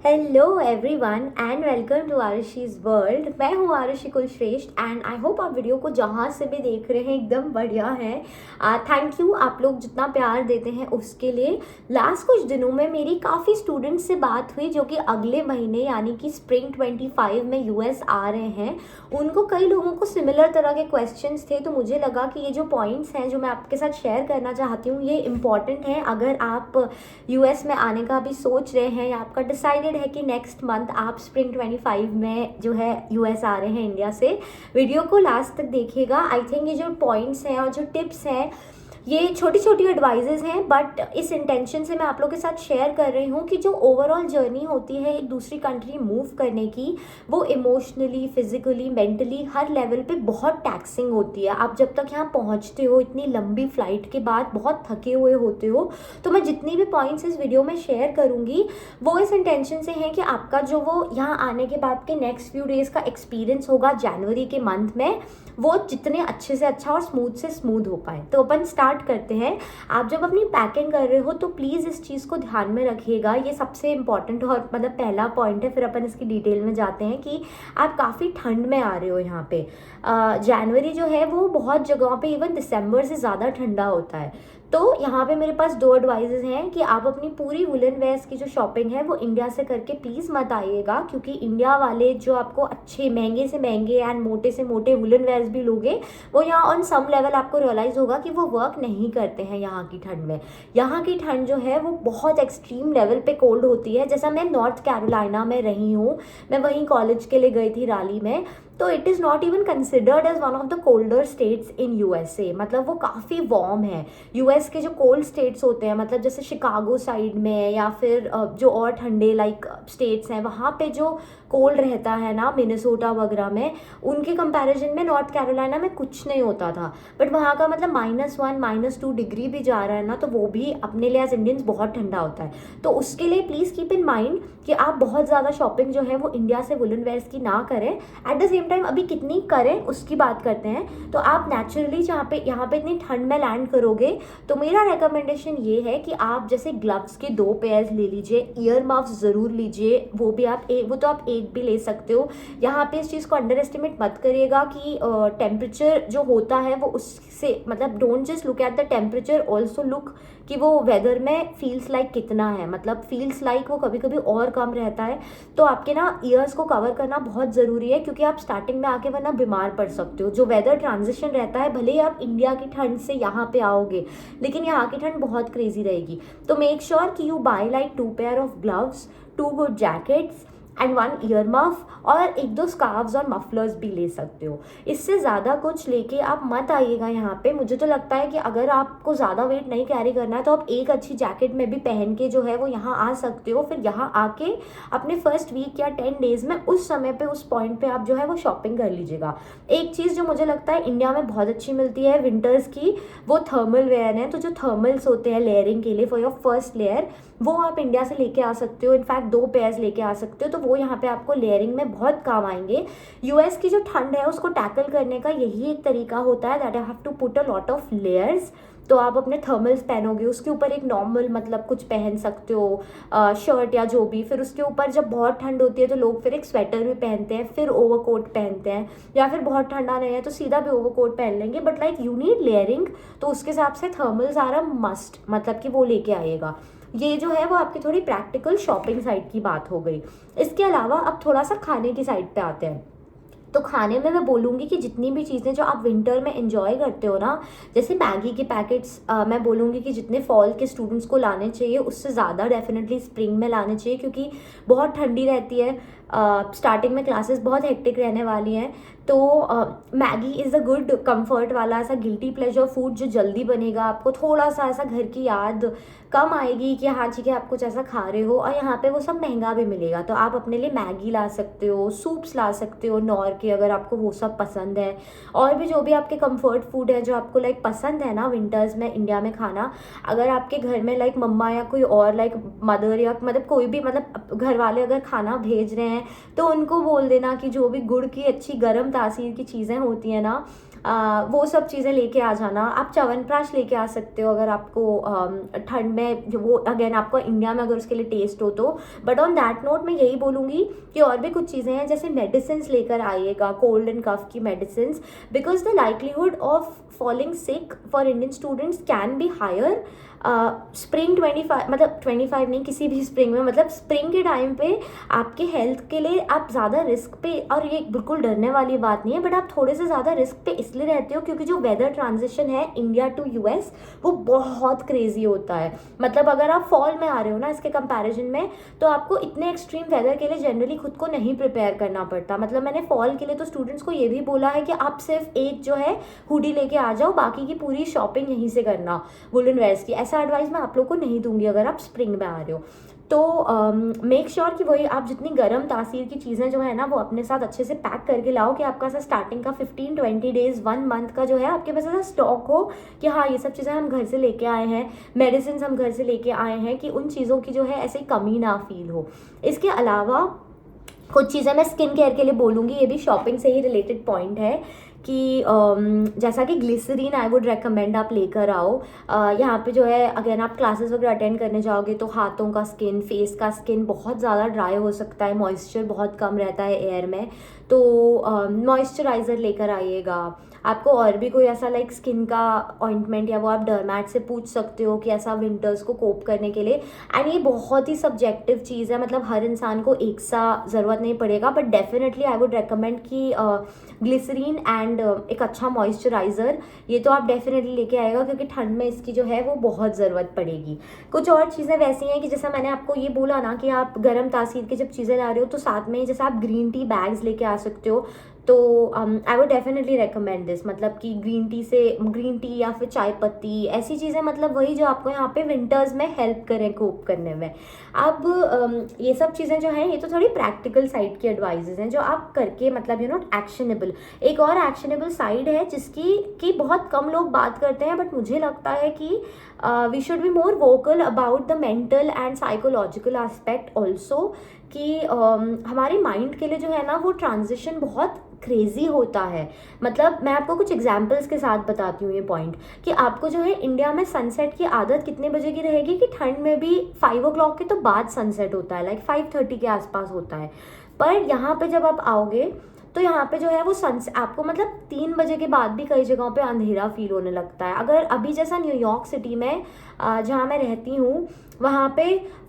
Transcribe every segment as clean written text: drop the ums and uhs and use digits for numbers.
Hello everyone and welcome to Aarushi's world. मैं हूँ Aarushi Kulshreshtha and I hope आप वीडियो को जहाँ से भी देख रहे हैं एकदम बढ़िया है। थैंक यू आप लोग जितना प्यार देते हैं उसके लिए। लास्ट कुछ दिनों में मेरी काफ़ी स्टूडेंट्स से बात हुई जो कि अगले महीने यानी कि स्प्रिंग 25 में यूएस आ रहे हैं। उनको कई लोगों को सिमिलर तरह के क्वेश्चंस थे, तो मुझे लगा कि ये जो पॉइंट्स हैं जो मैं आपके साथ शेयर करना चाहती हूँ ये इम्पॉर्टेंट हैं। अगर आप यूएस में आने का भी सोच रहे हैं या आपका डिसाइडेड है कि नेक्स्ट मंथ आप स्प्रिंग 25 में जो है यूएस आ रहे हैं इंडिया से, वीडियो को लास्ट तक देखिएगा। आई थिंक ये जो पॉइंट्स हैं और जो टिप्स हैं ये छोटी छोटी एडवाइजेज हैं, बट इस इंटेंशन से मैं आप लोगों के साथ शेयर कर रही हूँ कि जो ओवरऑल जर्नी होती है एक दूसरी कंट्री मूव करने की, वो इमोशनली, फिजिकली, मेंटली हर लेवल पे बहुत टैक्सिंग होती है। आप जब तक यहाँ पहुँचते हो इतनी लंबी फ्लाइट के बाद बहुत थके हुए होते हो। तो मैं जितनी भी पॉइंट्स इस वीडियो में शेयर करूँगी वो इस इंटेंशन से हैं कि आपका जो वो यहाँ आने के बाद के नेक्स्ट फ्यू डेज़ का एक्सपीरियंस होगा जनवरी के मंथ में, वो जितने अच्छे से अच्छा और स्मूथ से स्मूथ हो पाए। तो अपन स्टार्ट करते हैं। आप जब अपनी पैकिंग कर रहे हो तो प्लीज़ इस चीज़ को ध्यान में रखिएगा, ये सबसे इम्पॉर्टेंट और मतलब पहला पॉइंट है। फिर अपन इसकी डिटेल में जाते हैं कि आप काफ़ी ठंड में आ रहे हो यहाँ पे। जनवरी जो है वो बहुत जगहों पे इवन दिसंबर से ज़्यादा ठंडा होता है। तो यहाँ पे मेरे पास दो एडवाइजेज हैं कि आप अपनी पूरी वुलन वेयर्स की जो शॉपिंग है वो इंडिया से करके प्लीज़ मत आइएगा, क्योंकि इंडिया वाले जो आपको अच्छे महंगे से महंगे एंड मोटे से मोटे वुलन वेयर्स भी लोगे वो यहाँ ऑन सम लेवल आपको रियलाइज़ होगा कि वो वर्क नहीं करते हैं यहाँ की ठंड में। यहाँ की ठंड जो है वो बहुत एक्सट्रीम लेवल पे कोल्ड होती है। जैसा मैं नॉर्थ कैरोलिना में रही हूँ, मैं वहीं कॉलेज के लिए गई थी राली में, तो it is not even considered as one of the colder states in USA. मतलब वो काफ़ी वार्म है। यूएस के जो कोल्ड स्टेट्स होते हैं, मतलब जैसे शिकागो साइड में या फिर जो और ठंडे लाइक स्टेट्स हैं, वहाँ पे जो कोल्ड रहता है ना मिनेसोटा वगैरह में, उनके कंपैरिजन में नॉर्थ कैरोलिना में कुछ नहीं होता था। बट वहाँ का मतलब -1 -2 डिग्री भी जा रहा है ना, तो वो भी अपने लिए एज इंडियंस बहुत ठंडा होता है। तो उसके लिए प्लीज़ कीप इन माइंड कि आप बहुत ज़्यादा शॉपिंग जो है वो इंडिया से वुलन वेयर्स की ना करें। एट द सेम टाइम अभी कितनी करें उसकी बात करते हैं। तो आप नेचुरली यहाँ पे इतनी ठंड में लैंड करोगे तो मेरा रिकमेंडेशन ये है कि आप जैसे ग्लव्स के 2 पेयर्स ले लीजिए, ईयर मफ्स ज़रूर लीजिए, वो भी आप एक, वो तो आप एक भी ले सकते हो। यहाँ पे इस चीज़ को अंडर एस्टिमेट मत करिएगा कि टेम्परेचर जो होता है वो उससे मतलब don't just look at the temperature, also look कि वो वेदर में फील्स लाइक कितना है। मतलब फील्स लाइक वो कभी कभी और कम रहता है। तो आपके ना ईयर्स को कवर करना बहुत ज़रूरी है, क्योंकि आप स्टार्टिंग में आके वरना बीमार पड़ सकते हो। जो वेदर ट्रांजिशन रहता है, भले ही आप इंडिया की ठंड से यहाँ पे आओगे लेकिन यहाँ की ठंड बहुत क्रेजी रहेगी। तो मेक श्योर कि you buy like 2 pair of gloves, 2 good jackets and 1 ear muff, और 1-2 स्कार्व्स और मफलर्स भी ले सकते हो। इससे ज़्यादा कुछ लेके आप मत आइएगा यहाँ पे। मुझे तो लगता है कि अगर आपको ज़्यादा वेट नहीं कैरी करना है तो आप एक अच्छी जैकेट में भी पहन के जो है वो यहाँ आ सकते हो। फिर यहाँ आके अपने फर्स्ट वीक या 10 डेज़ में उस समय पे उस पॉइंट पे आप जो है वो शॉपिंग कर लीजिएगा। एक चीज़ जो मुझे लगता है इंडिया में बहुत अच्छी मिलती है विंटर्स की, वो थर्मल वेयर है। तो जो थर्मल्स होते हैं लेयरिंग के लिए फॉर योर फर्स्ट लेयर, वो आप इंडिया से लेके आ सकते हो। इनफैक्ट 2 पेयर्स लेके आ सकते हो, तो वो यहाँ पे आपको लेयरिंग में बहुत काम आएंगे। यूएस की जो ठंड है उसको टैकल करने का यही एक तरीका होता है, that I have to put a lot of layers. तो आप अपने थर्मल्स पहनोगे, उसके ऊपर एक नॉर्मल मतलब कुछ पहन सकते हो, शर्ट या जो भी। फिर उसके ऊपर जब बहुत ठंड होती है तो लोग फिर एक स्वेटर भी पहनते हैं, फिर ओवरकोट पहनते हैं, या फिर बहुत ठंडा नहीं है तो सीधा भी ओवरकोट पहन लेंगे। But like you need layering, तो उसके हिसाब से थर्मल्स आर अ मस्ट, मतलब कि वो लेके आइएगा। ये जो है वो आपकी थोड़ी प्रैक्टिकल शॉपिंग साइड की बात हो गई। इसके अलावा अब थोड़ा सा खाने की साइड पे आते हैं। तो खाने में मैं बोलूँगी कि जितनी भी चीज़ें जो आप विंटर में एंजॉय करते हो ना, जैसे मैगी के पैकेट्स, मैं बोलूँगी कि जितने फॉल के स्टूडेंट्स को लाने चाहिए उससे ज़्यादा डेफिनेटली स्प्रिंग में लाने चाहिए, क्योंकि बहुत ठंडी रहती है। स्टार्टिंग में क्लासेस बहुत हेक्टिक रहने वाली हैं। तो Maggi is a good comfort वाला ऐसा गिल्टी प्लेजर फूड जो जल्दी बनेगा। आपको थोड़ा सा ऐसा घर की याद कम आएगी कि हाँ ठीक है आप कुछ ऐसा खा रहे हो, और यहाँ पे वो सब महंगा भी मिलेगा। तो आप अपने लिए मैगी ला सकते हो, सूप्स ला सकते हो नॉर के, अगर आपको वो सब पसंद है। और भी जो भी आपके कंफर्ट फूड है जो आपको लाइक पसंद है ना विंटर्स में इंडिया में खाना, अगर आपके घर में लाइक मम्मा या कोई और लाइक मदर या मतलब कोई भी मतलब घर वाले अगर खाना भेज रहे हैं तो उनको बोल देना कि जो भी गुड़ की अच्छी गर्म तासीर की चीज़ें होती हैं ना, वो सब चीज़ें लेके आ जाना। आप च्यवनप्राश लेके आ सकते हो अगर आपको ठंड में, जो वो अगेन आपको इंडिया में अगर उसके लिए टेस्ट हो तो। बट ऑन दैट नोट मैं यही बोलूँगी कि और भी कुछ चीज़ें हैं, जैसे मेडिसिन लेकर आइएगा, कोल्ड एंड कफ की medicine, because the likelihood of falling sick for Indian students can be higher spring 25, मतलब 25 नहीं, किसी भी स्प्रिंग में, मतलब स्प्रिंग के टाइम पे आपके हेल्थ के लिए आप ज़्यादा रिस्क पे, और ये बिल्कुल डरने वाली बात नहीं है, बट आप थोड़े से ज़्यादा रिस्क पे इसलिए रहते हो क्योंकि जो वेदर ट्रांजिशन है इंडिया टू यूएस वो बहुत क्रेजी होता है। मतलब अगर आप फॉल में आ रहे हो ना इसके कंपैरिजन में, तो आपको इतने एक्सट्रीम वेदर के लिए जनरली खुद को नहीं प्रिपेयर करना पड़ता। मतलब मैंने फॉल के लिए तो स्टूडेंट्स को ये भी बोला है कि आप सिर्फ एक जो है हुडी लेके आ जाओ, बाकी की पूरी शॉपिंग यहीं से करना वुलन वेयर्स की। ऐसा एडवाइस मैं आप लोग को नहीं दूंगी अगर आप स्प्रिंग में आ रहे हो। तो मेक श्योर कि वही आप जितनी गर्म तासीर की चीज़ें जो है ना वो अपने साथ अच्छे से पैक करके लाओ कि आपका ऐसा स्टार्टिंग का 15-20 डेज 1 मंथ का जो है आपके पास ऐसा स्टॉक हो कि हाँ ये सब चीज़ें हम घर से लेके आए हैं, मेडिसिन हम घर से लेके आए हैं, कि उन चीज़ों की जो है ऐसे कमी ना फील हो। इसके अलावा कुछ चीज़ें मैं स्किन केयर के लिए बोलूँगी, ये भी शॉपिंग से ही रिलेटेड पॉइंट है, कि जैसा कि ग्लिसरीन आई वुड रेकमेंड आप लेकर आओ। यहाँ पे जो है अगर आप क्लासेस वगैरह अटेंड करने जाओगे तो हाथों का स्किन, फेस का स्किन बहुत ज़्यादा ड्राई हो सकता है, मॉइस्चर बहुत कम रहता है एयर में, तो मॉइस्चराइज़र लेकर आइएगा। आपको और भी कोई ऐसा लाइक स्किन का ऑइंटमेंट या वो आप डरमैट से पूछ सकते हो कि ऐसा विंटर्स को कोप करने के लिए। एंड ये बहुत ही सब्जेक्टिव चीज़ है, मतलब हर इंसान को एक सा ज़रूरत नहीं पड़ेगा, but definitely I would recommend कि ग्लिसरीन एंड एक अच्छा मॉइस्चराइज़र ये तो आप डेफिनेटली लेके आएगा, क्योंकि ठंड में इसकी जो है वो बहुत ज़रूरत पड़ेगी। कुछ और चीज़ें वैसी हैं कि जैसा मैंने आपको ये बोला ना कि आप गर्म तासीर की जब चीज़ें ला रहे हो तो साथ में जैसे आप ग्रीन टी बैग्स लेके आ सकते हो, तो I would definitely recommend this. मतलब कि ग्रीन टी या फिर चाय पत्ती, ऐसी चीज़ें, मतलब वही जो आपको यहाँ पे विंटर्स में हेल्प करें कोप करने में। अब ये सब चीज़ें जो हैं ये तो थोड़ी प्रैक्टिकल साइड की एडवाइजेज हैं जो आप करके, मतलब यू नो एक्शनेबल। एक और एक्शनेबल साइड है जिसकी कि बहुत कम लोग बात करते हैं, बट मुझे लगता है कि we should be more vocal about the mental and psychological aspect also, कि हमारे माइंड के लिए जो है ना वो ट्रांजिशन बहुत क्रेजी होता है। मतलब मैं आपको कुछ एग्जांपल्स के साथ बताती हूँ ये पॉइंट, कि आपको जो है इंडिया में सनसेट की आदत कितने बजे की रहेगी, कि ठंड में भी 5 o'clock के तो बाद सनसेट होता है, लाइक 5:30 के आसपास होता है। पर यहाँ पे जब आप आओगे तो यहाँ पे जो है वो सनसेट आपको मतलब 3 बजे के बाद भी कई जगहों पे अंधेरा फील होने लगता है। अगर अभी जैसा न्यूयॉर्क सिटी में जहाँ मैं रहती हूँ वहाँ पे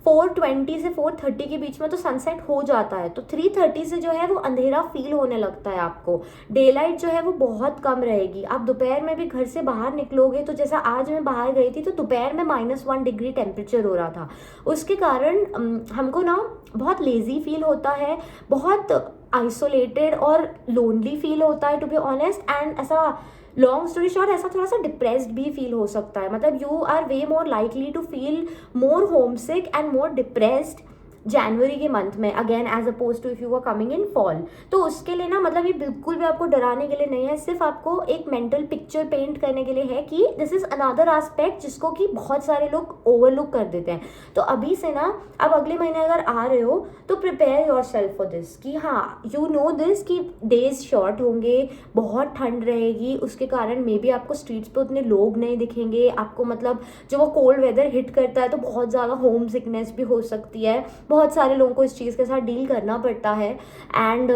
4:20 से 4:30 के बीच में तो सनसेट हो जाता है, तो 3:30 से जो है वो अंधेरा फील होने लगता है। आपको डे लाइट जो है वो बहुत कम रहेगी। आप दोपहर में भी घर से बाहर निकलोगे तो जैसा आज मैं बाहर गई थी तो दोपहर में -1 डिग्री टेम्परेचर हो रहा था। उसके कारण हमको ना बहुत लेजी फील होता है, बहुत आइसोलेटेड और लोनली फील होता है टू बी ऑनेस्ट। एंड ऐसा लॉन्ग स्टोरी शॉर्ट ऐसा थोड़ा सा डिप्रेस्ड भी फील हो सकता है। मतलब you are way more likely to feel more homesick and more depressed जनवरी के मंथ में again as oppose to if you are coming in fall. तो उसके लिए ना मतलब ये बिल्कुल भी आपको डराने के लिए नहीं है, सिर्फ आपको एक मेंटल पिक्चर पेंट करने के लिए है कि दिस इज अनदर एस्पेक्ट जिसको कि बहुत सारे लोग ओवरलुक कर देते हैं। तो अभी से ना अब अगले महीने अगर आ रहे हो तो prepare your self for this, कि हाँ यू नो दिस कि डेज शॉर्ट होंगे, बहुत ठंड रहेगी, उसके कारण मे बी आपको स्ट्रीट्स पे उतने लोग नहीं दिखेंगे। आपको मतलब जो वो कोल्ड वेदर हिट करता है तो बहुत ज़्यादा होम सिकनेस भी हो सकती है, बहुत सारे लोगों को इस चीज़ के साथ डील करना पड़ता है। एंड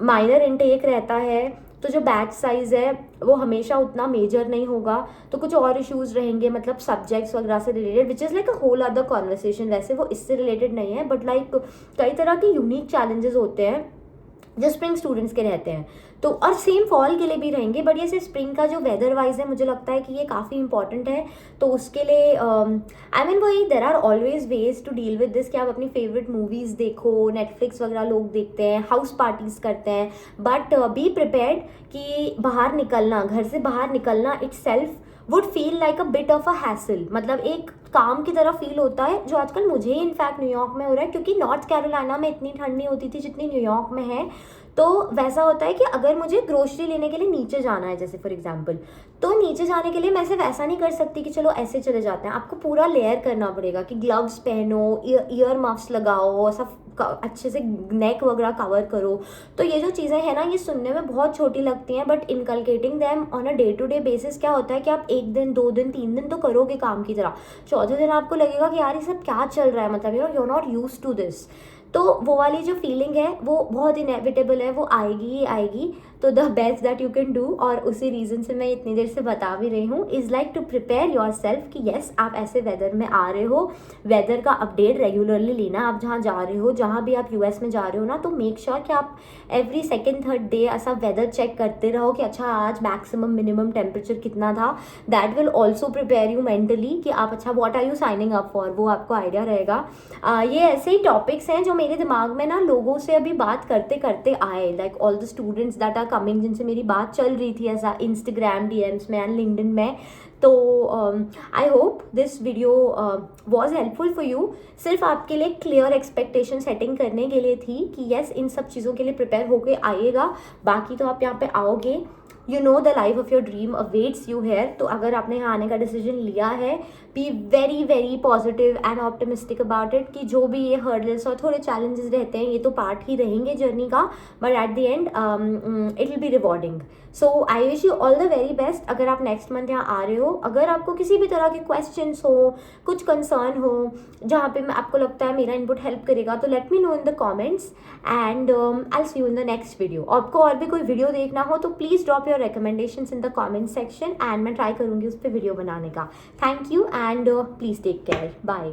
माइनर इनटेक रहता है, तो जो बैच साइज़ है वो हमेशा उतना मेजर नहीं होगा, तो कुछ और इश्यूज़ रहेंगे, मतलब सब्जेक्ट्स वगैरह से related, which is like a whole other conversation. वैसे वो इससे रिलेटेड नहीं है, बट लाइक कई तरह के यूनिक चैलेंजेस होते हैं जो स्प्रिंग स्टूडेंट्स के रहते हैं, तो और सेम फॉल के लिए भी रहेंगे। बट ये सिर्फ स्प्रिंग का जो वेदर वाइज है मुझे लगता है कि ये काफ़ी इंपॉर्टेंट है। तो उसके लिए आई मीन वही there are always ways to deal with this, कि आप अपनी फेवरेट मूवीज़ देखो, नेटफ्लिक्स वगैरह लोग देखते हैं, हाउस पार्टीज़ करते हैं, बट बी प्रिपेयर्ड कि बाहर निकलना, घर से बाहर निकलना it self would feel like a bit of a hassle. मतलब एक काम की तरह फील होता है, जो आजकल मुझे ही इनफैक्ट न्यूयॉर्क में हो रहा है, क्योंकि नॉर्थ कैरोलिना में इतनी ठंड नहीं होती थी जितनी न्यूयॉर्क में है। तो वैसा होता है कि अगर मुझे ग्रोसरी लेने के लिए नीचे जाना है, जैसे फॉर एग्जांपल, तो नीचे जाने के लिए मैं सिर्फ ऐसा नहीं कर सकती कि चलो ऐसे चले जाते हैं, आपको पूरा लेयर करना पड़ेगा कि ग्लव्स पहनो, ईयर मफ्स लगाओ, ऐसा अच्छे से नेक वगैरह कवर करो। तो ये जो चीज़ें हैं ना, ये सुनने में बहुत छोटी लगती हैं, but inculcating them on a day to day basis क्या होता है कि आप 1 दिन 2 दिन 3 दिन तो करोगे काम की तरह, चौथे दिन आपको लगेगा कि यार ये सब क्या चल रहा है, मतलब you know you are not used to this. तो वो वाली जो फीलिंग है वो बहुत इनएविटेबल है, वो आएगी ही आएगी। तो the best that you can do, और उसी रीज़न से मैं इतनी देर से बता भी रही हूँ, is like to prepare yourself कि येस आप ऐसे वेदर में आ रहे हो, वेदर का अपडेट रेगुलरली लेना। आप जहाँ जा रहे हो, जहाँ भी आप यूएस में जा रहे हो ना, तो मेक श्योर कि आप एवरी सेकेंड थर्ड डे ऐसा वेदर चेक करते रहो कि अच्छा आज मैक्सिमम मिनिमम टेम्परेचर कितना था। That will also prepare you mentally कि आप अच्छा what are you signing up for, वो आपको आइडिया रहेगा। ये ऐसे ही टॉपिक्स हैं जो मेरे दिमाग में ना लोगों से अभी बात करते करते आए, like all the students that are coming, जिनसे मेरी बात चल रही थी ऐसा इंस्टाग्राम डीएम्स में एंड लिंक्डइन में। तो I hope this video was helpful for you. सिर्फ आपके लिए क्लियर एक्सपेक्टेशन सेटिंग करने के लिए थी कि येस इन सब चीज़ों के लिए प्रिपेयर होके आइएगा, बाकी तो आप यहाँ पे आओगे। You know the life of your dream awaits you here. तो अगर आपने यहाँ आने का डिसीजन लिया है, be very very positive and optimistic about it कि जो भी ये हर्डल्स और थोड़े चैलेंजेस रहते हैं, ये तो पार्ट ही रहेंगे जर्नी का, but at the end it will be rewarding. So I wish you all the very best. अगर आप नेक्स्ट मंथ यहाँ आ रहे हो, अगर आपको किसी भी तरह के क्वेश्चंस हो, कुछ कंसर्न हो, जहाँ पे आपको लगता है मेरा इनपुट हेल्प करेगा, तो let me know in the comments and I see you in the next video. आपको और भी कोई वीडियो देखना हो तो please drop your recommendations in the comment section, and मैं ट्राई करूँगी उस पर वीडियो बनाने का। Thank you and please take care, bye.